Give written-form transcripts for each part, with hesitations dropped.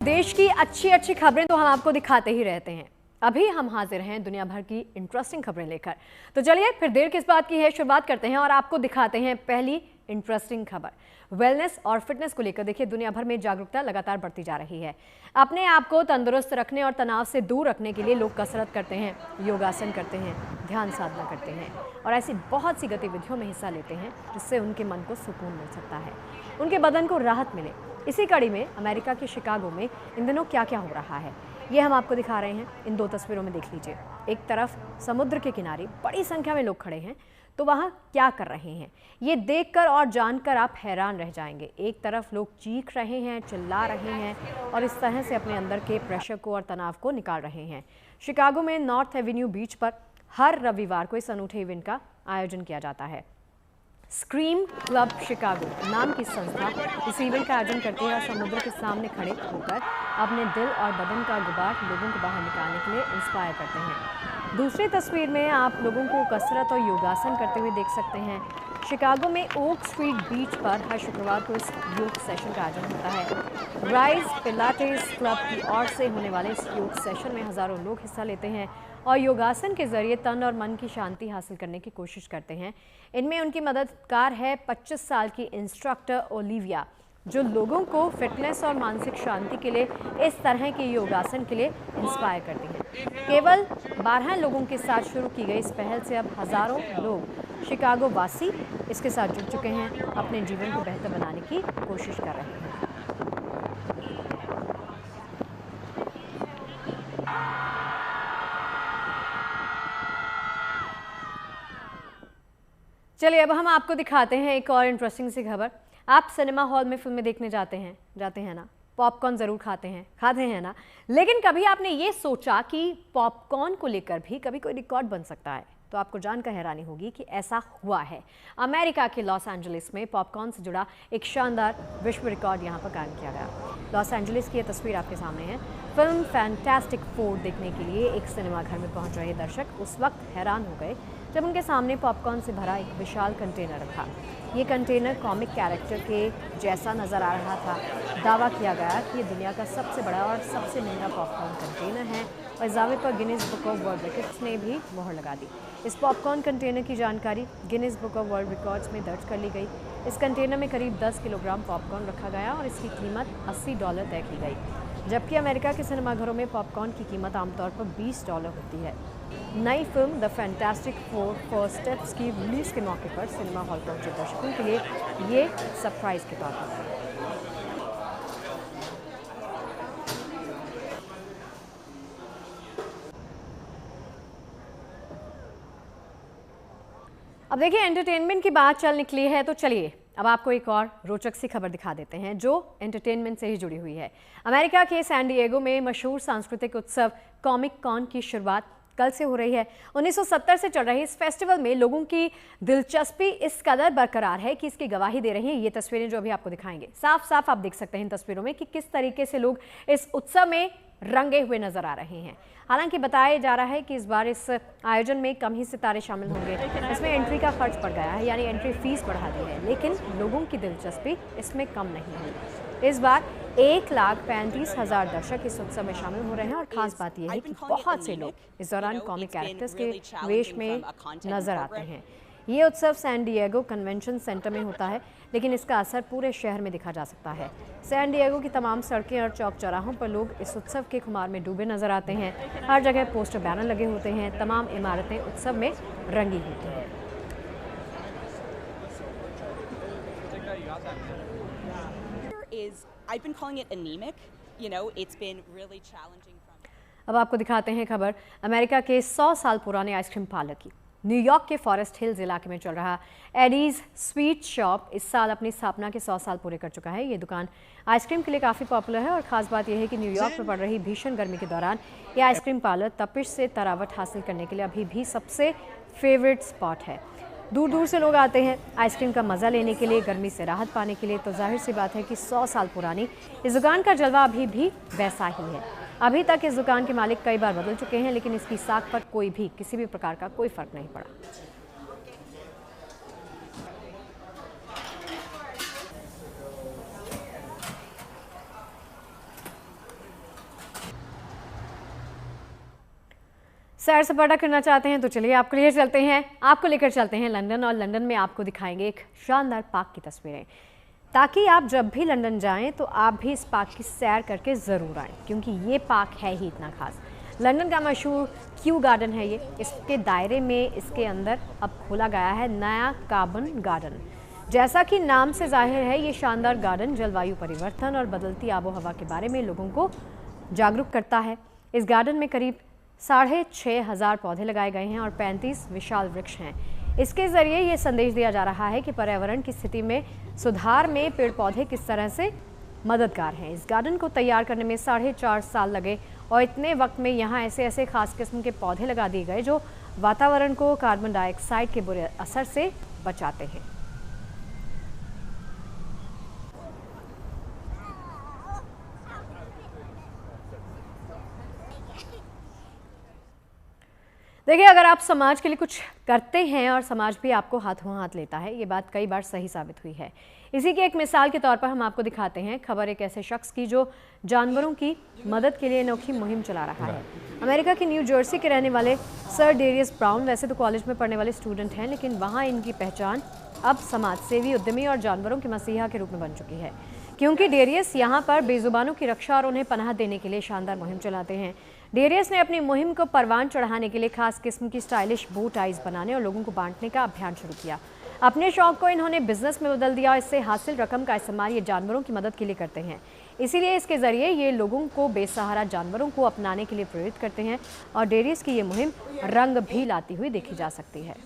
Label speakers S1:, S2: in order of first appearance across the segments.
S1: देश की अच्छी अच्छी खबरें तो हम आपको दिखाते ही रहते हैं। अभी हम हाजिर हैं दुनिया भर की इंटरेस्टिंग खबरें लेकर। तो चलिए फिर देर किस बात की है, शुरुआत करते हैं और आपको दिखाते हैं पहली इंटरेस्टिंग खबर। वेलनेस और फिटनेस को लेकर देखिए दुनिया भर में जागरूकता लगातार बढ़ती जा रही है। अपने आप को तंदुरुस्त रखने और तनाव से दूर रखने के लिए लोग कसरत करते हैं, योगासन करते हैं, ध्यान साधना करते हैं और ऐसी बहुत सी गतिविधियों में हिस्सा लेते हैं जिससे उनके मन को सुकून मिल सकता है, उनके बदन को राहत मिले। इसी कड़ी में अमेरिका के शिकागो में इन दिनों क्या क्या हो रहा है ये हम आपको दिखा रहे हैं। इन दो तस्वीरों में देख लीजिए। एक तरफ समुद्र के किनारे बड़ी संख्या में लोग खड़े हैं, तो वहाँ क्या कर रहे हैं ये देखकर और जानकर आप हैरान रह जाएंगे। एक तरफ लोग चीख रहे हैं, चिल्ला रहे हैं और इस तरह से अपने अंदर के प्रेशर को और तनाव को निकाल रहे हैं। शिकागो में नॉर्थ एवेन्यू बीच पर हर रविवार को इस अनूठे इवेंट का आयोजन किया जाता है। स्क्रीम क्लब शिकागो नाम की संस्था इस इवेंट का आयोजन करती है और समुद्र के सामने खड़े होकर अपने दिल और बदन का गुबार लोगों को बाहर निकालने के लिए इंस्पायर करते हैं। दूसरी तस्वीर में आप लोगों को कसरत और योगासन करते हुए देख सकते हैं। शिकागो में ओक स्ट्रीट बीच पर हर शुक्रवार को इस योग सेशन का आयोजन होता है। राइज पिलाटेस क्लब की ओर से होने वाले इस योग सेशन में हजारों लोग हिस्सा लेते हैं और योगासन के जरिए तन और मन की शांति हासिल करने की कोशिश करते हैं। इनमें उनकी मददगार है 25 साल की इंस्ट्रक्टर ओलिविया, जो लोगों को फिटनेस और मानसिक शांति के लिए इस तरह के योगासन के लिए इंस्पायर करती हैं। केवल 12 लोगों के साथ शुरू की गई इस पहल से अब हजारों लोग शिकागो वासी इसके साथ जुड़ चुके हैं, अपने जीवन को बेहतर बनाने की कोशिश कर रहे हैं। चलिए अब हम आपको दिखाते हैं एक और इंटरेस्टिंग सी खबर। आप सिनेमा हॉल में फिल्में देखने जाते हैं ना, पॉपकॉर्न ज़रूर खाते हैं ना, लेकिन कभी आपने ये सोचा कि पॉपकॉर्न को लेकर भी कभी कोई रिकॉर्ड बन सकता है? तो आपको जानकर हैरानी होगी कि ऐसा हुआ है। अमेरिका के लॉस एंजलिस में पॉपकॉर्न से जुड़ा एक शानदार विश्व रिकॉर्ड यहाँ पर कायम किया गया। लॉस एंजलिस की ये तस्वीर आपके सामने है। फिल्म फैंटास्टिक फोर देखने के लिए एक सिनेमा घर में पहुँच रहे दर्शक उस वक्त हैरान हो गए जब उनके सामने पॉपकॉर्न से भरा एक विशाल कंटेनर रखा। ये कंटेनर कॉमिक कैरेक्टर के जैसा नज़र आ रहा था। दावा किया गया कि ये दुनिया का सबसे बड़ा और सबसे महंगा पॉपकॉर्न कंटेनर है और इस दावे पर Guinness book of world records ने भी मोहर लगा दी। इस पॉपकॉर्न कंटेनर की जानकारी Guinness book of world records में दर्ज कर ली गई। इस कंटेनर में करीब 10 किलोग्राम पॉपकॉर्न रखा गया और इसकी कीमत $80 तय की गई, जबकि अमेरिका के सिनेमाघरों में पॉपकॉर्न की कीमत आमतौर पर $20 होती है। नई film the fantastic four first steps की रिलीज के मौके पर सिनेमा हॉल पहुंचे दर्शकों के लिए ये सरप्राइज के तौर पर। अब देखिए एंटरटेनमेंट की बात चल निकली है, तो चलिए अब आपको एक और रोचक सी खबर दिखा देते हैं जो एंटरटेनमेंट से ही जुड़ी हुई है। अमेरिका के सैन डिएगो में मशहूर सांस्कृतिक उत्सव कॉमिक कॉन की शुरुआत कल से हो रही है। 1970 से चल रही इस फेस्टिवल में लोगों की दिलचस्पी इस कदर बरकरार है कि इसकी गवाही दे रही हैं ये तस्वीरें जो अभी आपको दिखाएंगे। साफ साफ आप देख सकते हैं इन तस्वीरों में कि किस तरीके से लोग इस उत्सव में रंगे हुए नजर आ रहे हैं। हालांकि बताया जा रहा है कि इस बार इस आयोजन में कम ही सितारे शामिल होंगे। इसमें एंट्री का खर्च बढ़ गया है, यानी एंट्री फीस बढ़ा दी है, लेकिन लोगों की दिलचस्पी इसमें कम नहीं हुई। इस बार 1,35,000 दर्शक इस उत्सव में शामिल हो रहे हैं और खास बात यह है कि बहुत से लोग इस दौरान कॉमिक कैरेक्टर्स के वेश में नजर आते हैं। ये उत्सव सैन डिएगो कन्वेंशन सेंटर में होता है, लेकिन इसका असर पूरे शहर में दिखा जा सकता है। सैन डिएगो की तमाम सड़कें और चौक चौराहों पर लोग इस उत्सव के खुमार में डूबे नजर आते हैं। हर जगह पोस्टर बैनर लगे होते हैं, तमाम इमारतें उत्सव में रंगी होती हैं। अब आपको दिखाते हैं खबर अमेरिका के 100 साल पुराने आइसक्रीम पार्लर की। न्यूयॉर्क के फॉरेस्ट हिल्स इलाके में चल रहा एडीज स्वीट शॉप इस साल अपनी स्थापना के 100 साल पूरे कर चुका है। ये दुकान आइसक्रीम के लिए काफ़ी पॉपुलर है और ख़ास बात यह है कि न्यूयॉर्क में पड़ रही भीषण गर्मी के दौरान ये आइसक्रीम पार्लर तपिश से तरावट हासिल करने के लिए अभी भी सबसे फेवरेट स्पॉट है। दूर दूर से लोग आते हैं आइसक्रीम का मज़ा लेने के लिए, गर्मी से राहत पाने के लिए। तो जाहिर सी बात है कि 100 साल पुरानी इस दुकान का जलवा अभी भी वैसा ही है। अभी तक इस दुकान के मालिक कई बार बदल चुके हैं, लेकिन इसकी साख पर कोई भी किसी भी प्रकार का कोई फर्क नहीं पड़ा। सैर सपाटा करना चाहते हैं तो चलिए आपको लेकर चलते हैं, आपको लेकर चलते हैं लंदन, और लंदन में आपको दिखाएंगे एक शानदार पार्क की तस्वीरें, ताकि आप जब भी लंदन जाएं तो आप भी इस पार्क की सैर करके ज़रूर आएं, क्योंकि ये पार्क है ही इतना खास। लंदन का मशहूर क्यू गार्डन है ये। इसके दायरे में इसके अंदर अब खोला गया है नया कार्बन गार्डन। जैसा कि नाम से जाहिर है, ये शानदार गार्डन जलवायु परिवर्तन और बदलती आबो हवा के बारे में लोगों को जागरूक करता है। इस गार्डन में करीब 6,500 पौधे लगाए गए हैं और 35 विशाल वृक्ष हैं। इसके जरिए ये संदेश दिया जा रहा है कि पर्यावरण की स्थिति में सुधार में पेड़ पौधे किस तरह से मददगार हैं। इस गार्डन को तैयार करने में 4.5 साल लगे और इतने वक्त में यहाँ ऐसे खास किस्म के पौधे लगा दिए गए जो वातावरण को कार्बन डाइऑक्साइड के बुरे असर से बचाते हैं। देखिए, अगर आप समाज के लिए कुछ करते हैं और समाज भी आपको हाथों हाथ लेता है, ये बात कई बार सही साबित हुई है। इसी की एक मिसाल के तौर पर हम आपको दिखाते हैं खबर एक ऐसे शख्स की जो जानवरों की मदद के लिए अनोखी मुहिम चला रहा है। अमेरिका के न्यू जर्सी के रहने वाले सर डेरियस ब्राउन वैसे तो कॉलेज में पढ़ने वाले स्टूडेंट हैं, लेकिन वहाँ इनकी पहचान अब समाज सेवी, उद्यमी और जानवरों के मसीहा के रूप में बन चुकी है, क्योंकि डेरियस यहाँ पर बेजुबानों की रक्षा और उन्हें पनाह देने के लिए शानदार मुहिम चलाते हैं। डेरियस ने अपनी मुहिम को परवान चढ़ाने के लिए खास किस्म की स्टाइलिश बो टाइज बनाने और लोगों को बांटने का अभियान शुरू किया। अपने शौक को इन्होंने बिजनेस में बदल दिया और इससे हासिल रकम का इस्तेमाल ये जानवरों की मदद के लिए करते हैं। इसीलिए इसके जरिए ये लोगों को बेसहारा जानवरों को अपनाने के लिए प्रेरित करते हैं और डेरियस की ये मुहिम रंग भी लाती हुई देखी जा सकती है।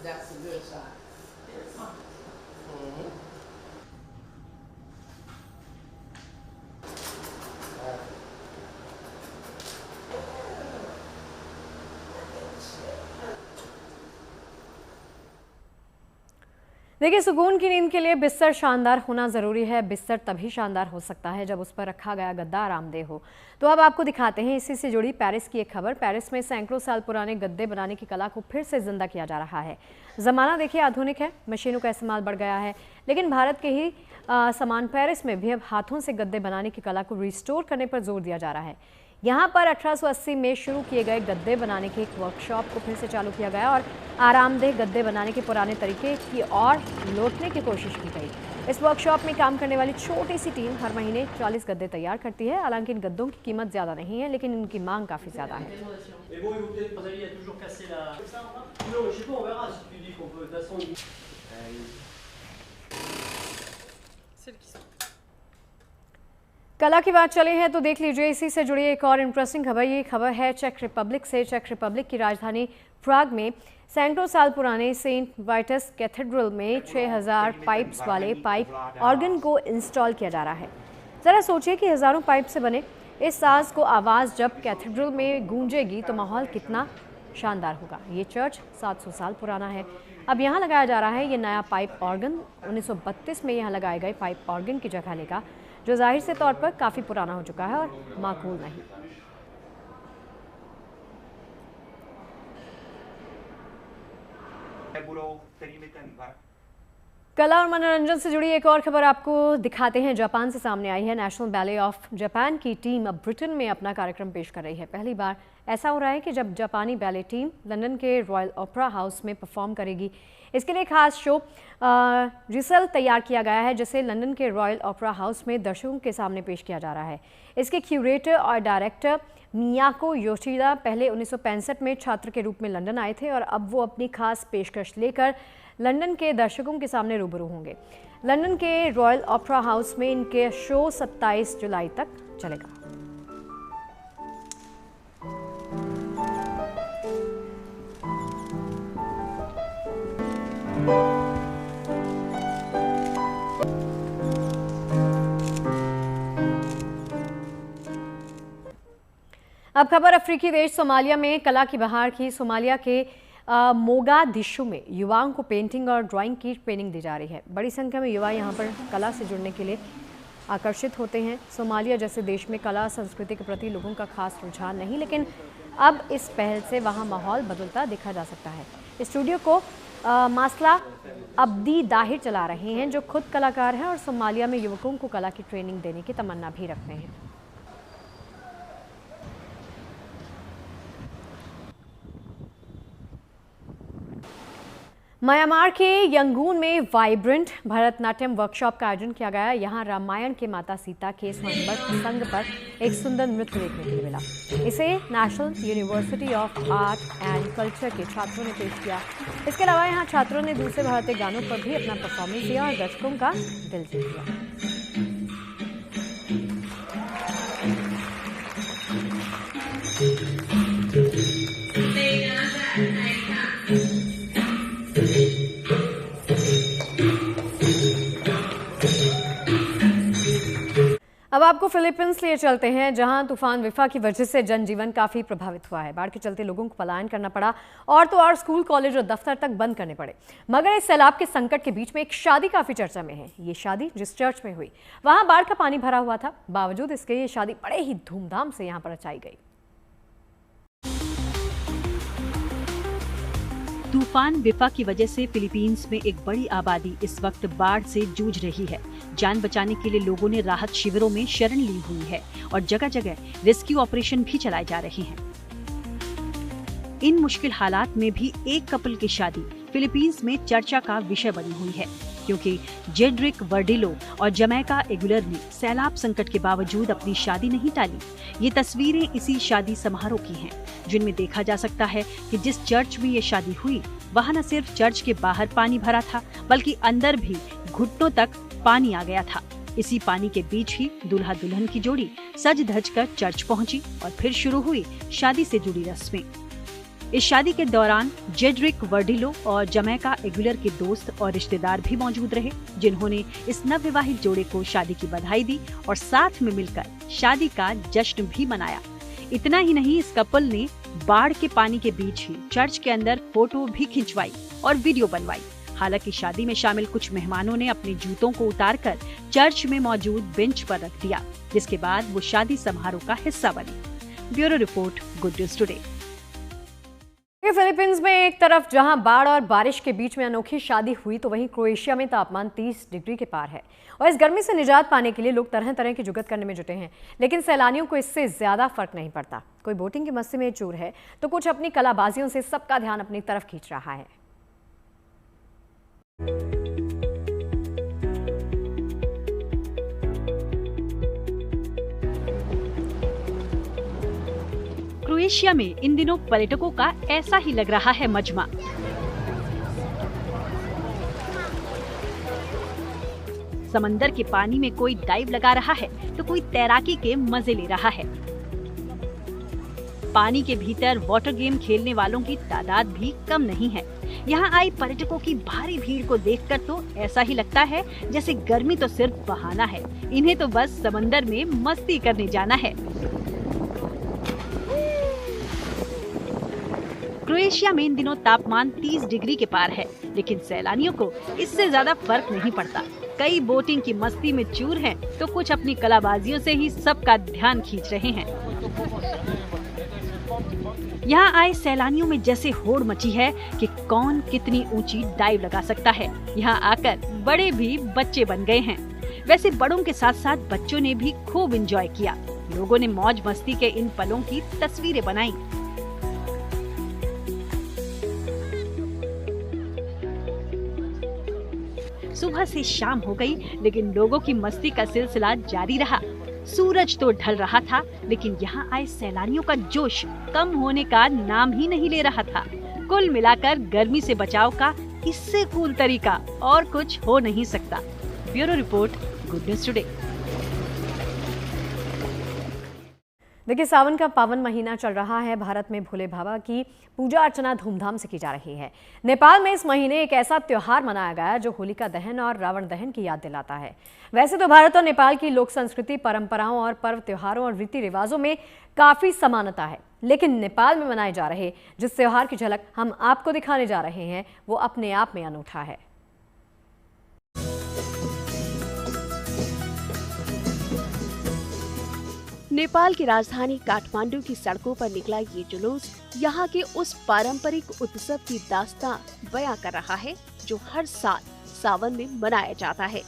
S2: That's a good shot.
S1: देखिए, सुकून की नींद के लिए बिस्तर शानदार होना ज़रूरी है। बिस्तर तभी शानदार हो सकता है जब उस पर रखा गया गद्दा आरामदेह हो। तो अब आपको दिखाते हैं इसी से जुड़ी पेरिस की एक खबर। पेरिस में सैकड़ों साल पुराने गद्दे बनाने की कला को फिर से जिंदा किया जा रहा है। ज़माना देखिए आधुनिक है, मशीनों का इस्तेमाल बढ़ गया है, लेकिन भारत के ही समान पेरिस में भी अब हाथों से गद्दे बनाने की कला को रिस्टोर करने पर जोर दिया जा रहा है। यहाँ पर 1880 में शुरू किए गए गद्दे बनाने के एक वर्कशॉप को फिर से चालू किया गया और आरामदेह गद्दे बनाने के पुराने तरीके की और लौटने की कोशिश की गई। इस वर्कशॉप में काम करने वाली छोटी सी टीम हर महीने 40 गद्दे तैयार करती है। हालांकि इन गद्दों की कीमत ज़्यादा नहीं है, लेकिन इनकी मांग काफ़ी ज़्यादा है। कला की बात चली है तो देख लीजिए इसी से जुड़ी एक और इंटरेस्टिंग खबर। ये खबर है चेक रिपब्लिक से। चेक रिपब्लिक की राजधानी प्राग में सैकड़ों साल पुराने सेंट वाइटस कैथेड्रल में 6000 पाइप्स वाले पाइप ऑर्गन को इंस्टॉल किया जा रहा है। ज़रा सोचिए कि हज़ारों पाइप से बने इस साज को आवाज़ जब कैथेड्रल में गूंजेगी तो माहौल कितना शानदार होगा। ये चर्च 700 साल पुराना है। अब यहाँ लगाया जा रहा है ये नया पाइप ऑर्गन। 1932 में यहाँ लगाए गए पाइप ऑर्गन की जगह लेगा, जो जाहिर से तौर पर काफ़ी पुराना हो चुका है और माकूल नहीं। कला और मनोरंजन से जुड़ी एक और खबर आपको दिखाते हैं। जापान से सामने आई है। नेशनल बैले ऑफ जापान की टीम अब ब्रिटेन में अपना कार्यक्रम पेश कर रही है। पहली बार ऐसा हो रहा है कि जब जापानी बैले टीम लंदन के रॉयल ओपेरा हाउस में परफॉर्म करेगी। इसके लिए खास शो रिसल तैयार किया गया है, जिसे लंदन के रॉयल ओपेरा हाउस में दर्शकों के सामने पेश किया जा रहा है। इसके क्यूरेटर और डायरेक्टर मियाको योशिदा पहले 1965 में छात्र के रूप में लंदन आए थे और अब वो अपनी खास पेशकश लेकर लंदन के दर्शकों के सामने रूबरू होंगे। लंदन के रॉयल ओपेरा हाउस में इनके शो 27 जुलाई तक चलेगा। अब खबर अफ्रीकी देश सोमालिया में कला की बहार की। सोमालिया के मोगादिशु में युवाओं को पेंटिंग और ड्राइंग की ट्रेनिंग दी जा रही है। बड़ी संख्या में युवा यहां पर कला से जुड़ने के लिए आकर्षित होते हैं। सोमालिया जैसे देश में कला संस्कृति के प्रति लोगों का खास रुझान नहीं, लेकिन अब इस पहल से वहां माहौल बदलता देखा जा सकता है। स्टूडियो को मासला अब्दी दाहिर चला रहे हैं, जो खुद कलाकार हैं और सोमालिया में युवकों को कला की ट्रेनिंग देने की तमन्ना भी रखते हैं। म्यांमार के यंगून में वाइब्रेंट भरतनाट्यम वर्कशॉप का आयोजन किया गया। यहाँ रामायण के माता सीता के स्वयंवर प्रसंग पर एक सुंदर नृत्य देखने के लिए मिला। इसे national university of art and culture के छात्रों ने पेश किया। इसके अलावा यहाँ छात्रों ने दूसरे भारतीय गानों पर भी अपना परफॉर्मेंस दिया और दर्शकों का दिल जीत लिया। अब आपको फिलीपींस लिए चलते हैं, जहां तूफान विफा की वजह से जनजीवन काफी प्रभावित हुआ है। बाढ़ के चलते लोगों को पलायन करना पड़ा और तो और स्कूल, कॉलेज और दफ्तर तक बंद करने पड़े। मगर इस सैलाब के संकट के बीच में एक शादी काफी चर्चा में है। ये शादी जिस चर्च में हुई वहां बाढ़ का पानी भरा हुआ था, बावजूद इसके ये शादी बड़े ही धूमधाम से यहाँ पर रचाई गई।
S2: तूफान विफा की वजह से फिलीपींस में एक बड़ी आबादी इस वक्त बाढ़ से जूझ रही है। जान बचाने के लिए लोगों ने राहत शिविरों में शरण ली हुई है और जगह जगह रेस्क्यू ऑपरेशन भी चलाए जा रहे हैं। इन मुश्किल हालात में भी एक कपल की शादी फिलीपींस में चर्चा का विषय बनी हुई है, क्योंकि जेड्रिक वर्डिलो और जमैका एगुलर ने सैलाब संकट के बावजूद अपनी शादी नहीं टाली। ये तस्वीरें इसी शादी समारोह की हैं, जिनमें देखा जा सकता है कि जिस चर्च में ये शादी हुई वहाँ न सिर्फ चर्च के बाहर पानी भरा था, बल्कि अंदर भी घुटनों तक पानी आ गया था। इसी पानी के बीच ही दूल्हा दुल्हन की जोड़ी सज धज कर चर्च पहुंची और फिर शुरू हुई शादी से जुड़ी रस्में। इस शादी के दौरान जेड्रिक वर्डिलो और जमैका एगुलर के दोस्त और रिश्तेदार भी मौजूद रहे, जिन्होंने इस नवविवाहित जोड़े को शादी की बधाई दी और साथ में मिलकर शादी का जश्न भी मनाया। इतना ही नहीं, इस कपल ने बाढ़ के पानी के बीच ही चर्च के अंदर फोटो भी खिंचवाई और वीडियो बनवाई। हालांकि शादी में शामिल कुछ मेहमानों ने अपने जूतों को उतारकर चर्च में मौजूद बेंच पर रख दिया, जिसके बाद वो शादी समारोह का हिस्सा बनी। Bureau report, good news today.
S1: Philippines में एक तरफ जहां बाढ़ और बारिश के बीच में अनोखी शादी हुई, तो वहीं क्रोएशिया में तापमान 30 डिग्री के पार है और इस गर्मी से निजात पाने के लिए लोग तरह तरह की जुगत करने में जुटे हैं। लेकिन सैलानियों को इससे ज्यादा फर्क नहीं पड़ता। कोई बोटिंग की मस्ती में चूर है, तो कुछ अपनी कलाबाजियों से सबका ध्यान अपनी तरफ खींच रहा है।
S2: क्रोएशिया में इन दिनों पर्यटकों का ऐसा ही लग रहा है मजमा। समंदर के पानी में कोई डाइव लगा रहा है, तो कोई तैराकी के मजे ले रहा है। पानी के भीतर वाटर गेम खेलने वालों की तादाद भी कम नहीं है। यहाँ आई पर्यटकों की भारी भीड़ को देखकर तो ऐसा ही लगता है जैसे गर्मी तो सिर्फ बहाना है, इन्हें तो बस समंदर में मस्ती करने जाना है। क्रोएशिया में इन दिनों तापमान 30 डिग्री के पार है, लेकिन सैलानियों को इससे ज्यादा फर्क नहीं पड़ता। कई बोटिंग की मस्ती में चूर हैं, तो कुछ अपनी कलाबाजियों से ही सबका ध्यान खींच रहे हैं। यहाँ आए सैलानियों में जैसे होड़ मची है कि कौन कितनी ऊंची डाइव लगा सकता है। यहाँ आकर बड़े भी बच्चे बन गए हैं। वैसे बड़ों के साथ साथ बच्चों ने भी खूब एंजॉय किया। लोगों ने मौज मस्ती के इन पलों की तस्वीरें बनाई। सुबह से शाम हो गई, लेकिन लोगों की मस्ती का सिलसिला जारी रहा। सूरज तो ढल रहा था, लेकिन यहाँ आए सैलानियों का जोश कम होने का नाम ही नहीं ले रहा था। कुल मिलाकर गर्मी से बचाव का इससे कूल तरीका और कुछ हो नहीं सकता। Bureau report, good news today.
S1: देखिए, सावन का पावन महीना चल रहा है। भारत में भोले बाबा की पूजा अर्चना धूमधाम से की जा रही है। नेपाल में इस महीने एक ऐसा त्योहार मनाया गया जो होलिका दहन और रावण दहन की याद दिलाता है। वैसे तो भारत और नेपाल की लोक संस्कृति, परंपराओं और पर्व त्योहारों और रीति रिवाजों में काफी समानता है, लेकिन नेपाल में मनाए जा रहे जिस त्योहार की झलक हम आपको दिखाने जा रहे हैं, वो अपने आप में अनूठा है।
S3: नेपाल की राजधानी काठमांडू की सड़कों पर निकला ये जुलूस यहाँ के उस पारंपरिक उत्सव की दास्तां बयां कर रहा है जो हर साल सावन में मनाया जाता है।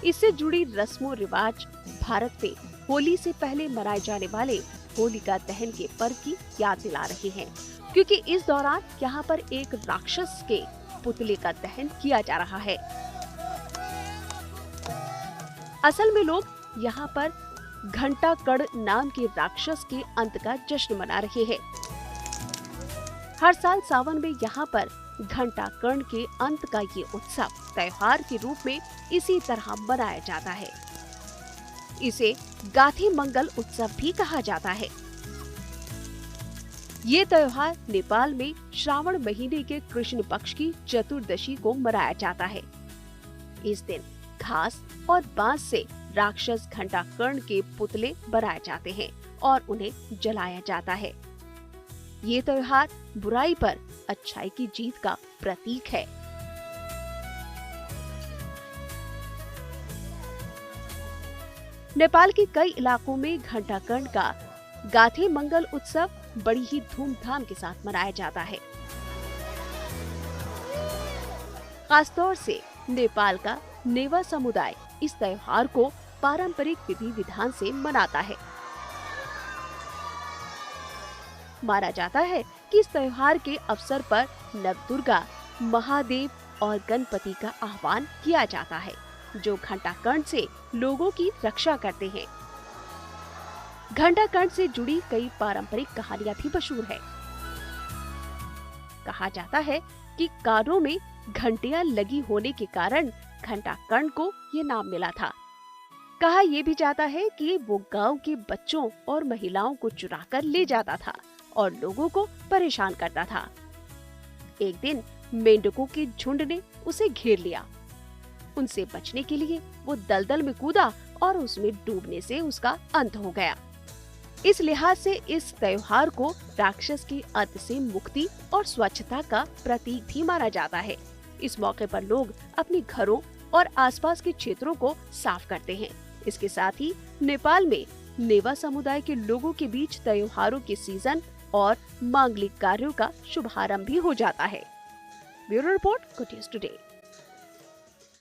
S3: इससे जुड़ी रस्मों रिवाज भारत में होली से पहले मनाए जाने वाले होलिका दहन के पर्व की याद दिला रहे हैं, क्योंकि इस दौरान यहाँ पर एक राक्षस के पुतले का दहन किया जा रहा है। असल में लोग यहाँ पर घंटाकड़ नाम के राक्षस के अंत का जश्न मना रहे हैं। हर साल सावन में यहाँ पर घंटाकड़ के अंत का ये उत्सव त्योहार के रूप में इसी तरह मनाया जाता है। इसे गाथे मंगल उत्सव भी कहा जाता है। ये त्योहार नेपाल में श्रावण महीने के कृष्ण पक्ष की चतुर्दशी को मनाया जाता है। इस दिन घास और बांस से राक्षस घंटाकर्ण के पुतले बनाए जाते हैं और उन्हें जलाया जाता है। ये त्योहार बुराई पर अच्छाई की जीत का प्रतीक है। नेपाल के कई इलाकों में घंटाकर्ण का गाथे मंगल उत्सव बड़ी ही धूमधाम के साथ मनाया जाता है। खासतौर से नेपाल का नेवा समुदाय इस त्योहार को पारंपरिक विधि विधान से मनाता है। माना जाता है कि इस त्योहार के अवसर पर नवदुर्गा, महादेव और गणपति का आह्वान किया जाता है, जो घंटाकर्ण से लोगों की रक्षा करते हैं। घंटाकर्ण से जुड़ी कई पारंपरिक कहानियां भी मशहूर है। कहा जाता है कि कानों में घंटियां लगी होने के कारण घंटाकर्ण को ये नाम मिला था। कहा यह भी जाता है कि वो गांव के बच्चों और महिलाओं को चुराकर ले जाता था और लोगों को परेशान करता था। एक दिन मेंढकों के झुंड ने उसे घेर लिया। उनसे बचने के लिए वो दलदल में कूदा और उसमें डूबने से उसका अंत हो गया। इस लिहाज से इस त्योहार को राक्षस के अंत से मुक्ति और स्वच्छता का प्रतीक भी माना जाता है। इस मौके पर लोग अपने घरों और आसपास के क्षेत्रों को साफ करते हैं। इसके साथ ही नेपाल में नेवा समुदाय के लोगों के बीच त्योहारों के सीजन और मांगलिक कार्यों का शुभारंभ भी हो जाता है। Bureau report, good news today.